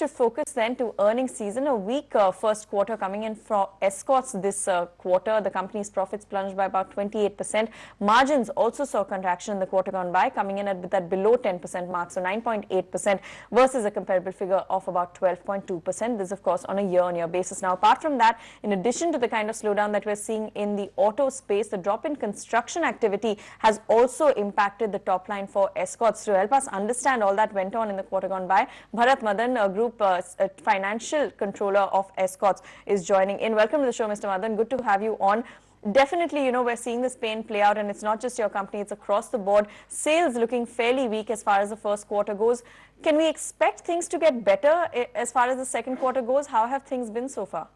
shift focus then to earnings season. A weak first quarter coming in for Escorts this quarter. The company's profits plunged by about 28%. Margins also saw contraction in the quarter gone by, coming in at that below 10% mark, so 9.8% versus a comparable figure of about 12.2%. This, of course, on a year-on-year basis. Now, apart from that, in addition to the kind of slowdown that we're seeing in the auto space, the drop in construction activity has also impacted the top line for Escorts. To help us understand all that went on in the quarter gone by, Bharat Madan, Group Financial Controller of Escorts, is joining in. Welcome to the show, Mr. Madan. Good to have you on. Definitely, we're seeing this pain play out, and it's not just your company, it's across the board. Sales looking fairly weak as far as the first quarter goes. Can we expect things to get better as far as the second quarter goes? How have things been so far?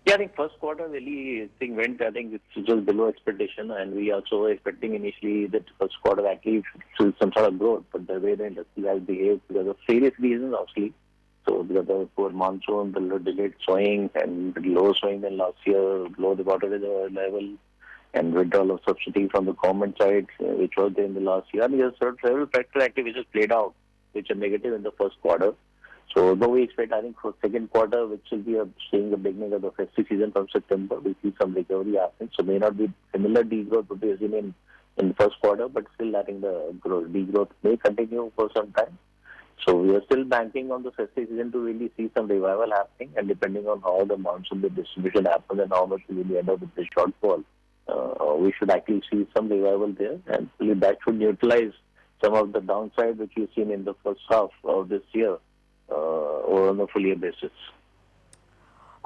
Yeah, I think first quarter really thing went, I think it's just below expectation, and we also were expecting initially that first quarter actually show some sort of growth, but the way the industry has behaved because of various reasons, obviously. So because of the poor monsoon, the delayed sowing and low sowing than last year, low the water reservoir level, and withdrawal of subsidy from the government side, which was there in the last year. And there are several factor activities played out, which are negative in the first quarter. So though we expect, I think, for second quarter, which will be seeing the beginning of the festive season from September, we see some recovery happening. So may not be similar degrowth to be seen in first quarter, but still I think the degrowth may continue for some time. So we are still banking on the festive season to really see some revival happening, and depending on how the monsoon the distribution happens and how much we really end up with the shortfall, we should actually see some revival there, and really that should neutralize some of the downside which we've seen in the first half of this year. Or on a full year basis.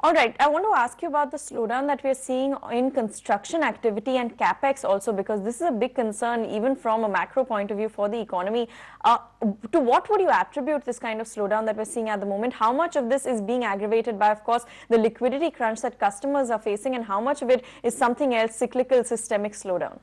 All right. I want to ask you about the slowdown that we're seeing in construction activity and capex also, because this is a big concern even from a macro point of view for the economy. To what would you attribute this kind of slowdown that we're seeing at the moment? How much of this is being aggravated by, of course, the liquidity crunch that customers are facing, and how much of it is something else, cyclical, systemic slowdown?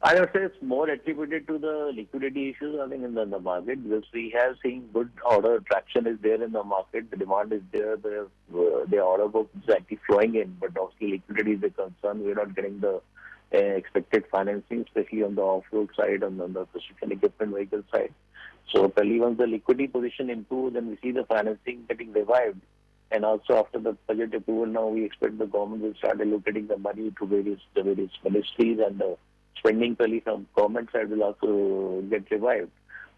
I would say it's more attributed to the liquidity issues, I think, in the market, because we have seen good order traction is there in the market. The demand is there. The order book is actually flowing in, but obviously liquidity is a concern. We're not getting the expected financing, especially on the off-road side and on the construction equipment vehicle side. So probably once the liquidity position improves, then we see the financing getting revived. And also after the budget approval, now we expect the government will start allocating the money to various ministries, and the spending probably from government side will also get revived.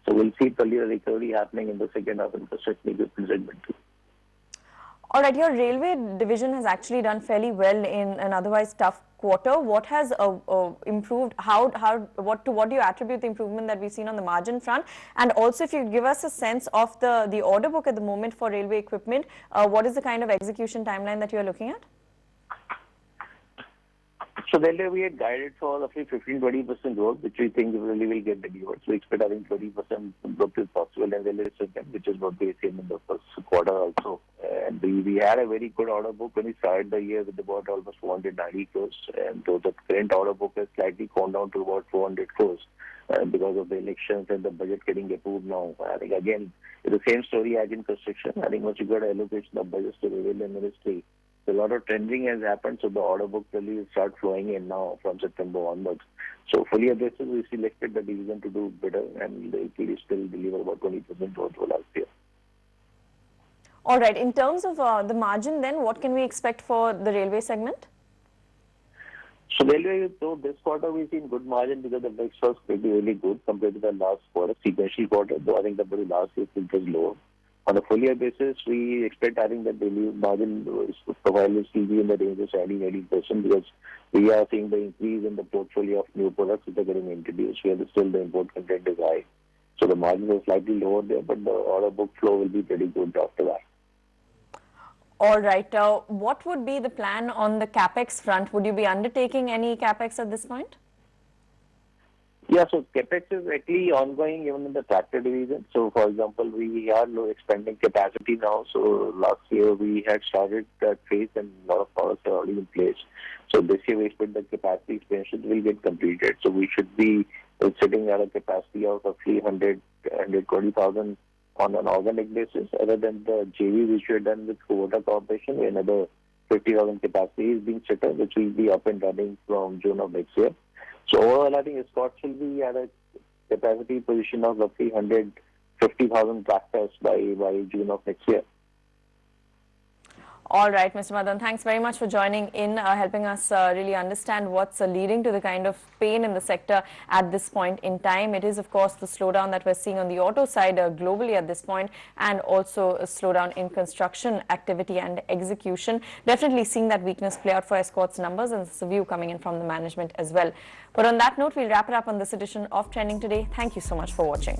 So we'll see probably a recovery happening in the second half in construction equipment segment too. All right, your railway division has actually done fairly well in an otherwise tough quarter. What has improved? What do you attribute the improvement that we've seen on the margin front? And also, if you give us a sense of the order book at the moment for railway equipment, what is the kind of execution timeline that you are looking at? So then we had guided for roughly 15-20% growth, which we think really will get delivered. So we expect, I think, 20% growth is possible in railway segment, which is what we seen in the first quarter also. And we had a very good order book when we started the year with about almost 490 crores. And though the current order book has slightly gone down to about 400 crores because of the elections and the budget getting approved now. I think, again, it's the same story as in construction. I think once you got an allocation of budgets to the railway ministry, a lot of tendering has happened, so the order book really will start flowing in now from September onwards. So fully basis, we selected the division to do better, and it will still deliver about 20% growth for last year. All right. In terms of the margin, then, what can we expect for the railway segment? So railway, so this quarter we've seen good margin because the mix was really good compared to the last quarter, sequential quarter, though I think the last year it was lower. On a full year basis, we expect, I think, that daily margin profile will still be in the range of 17-18% because we are seeing the increase in the portfolio of new products which are getting introduced, where still the import content is high. So the margin is slightly lower there, but the order book flow will be pretty good after that. All right. What would be the plan on the capex front? Would you be undertaking any capex at this point? Yeah, so capex is actually ongoing even in the tractor division. So, for example, we are expanding capacity now. So, last year we had started that phase and a lot of products are already in place. So, this year we expect the capacity expansion will get completed. So, we should be sitting at a capacity of roughly 120,000 on an organic basis. Other than the JV which we have done with Kubota Corporation, another 50,000 capacity is being set up, which will be up and running from June of next year. So overall, I think Escorts will be at a capacity position of roughly 100 50,000 tractors by June of next year. All right, Mr. Madan, thanks very much for joining in, helping us really understand what's leading to the kind of pain in the sector at this point in time. It is, of course, the slowdown that we're seeing on the auto side globally at this point, and also a slowdown in construction activity and execution. Definitely seeing that weakness play out for Escorts numbers, and it's a view coming in from the management as well. But on that note, we'll wrap it up on this edition of Trending Today. Thank you so much for watching.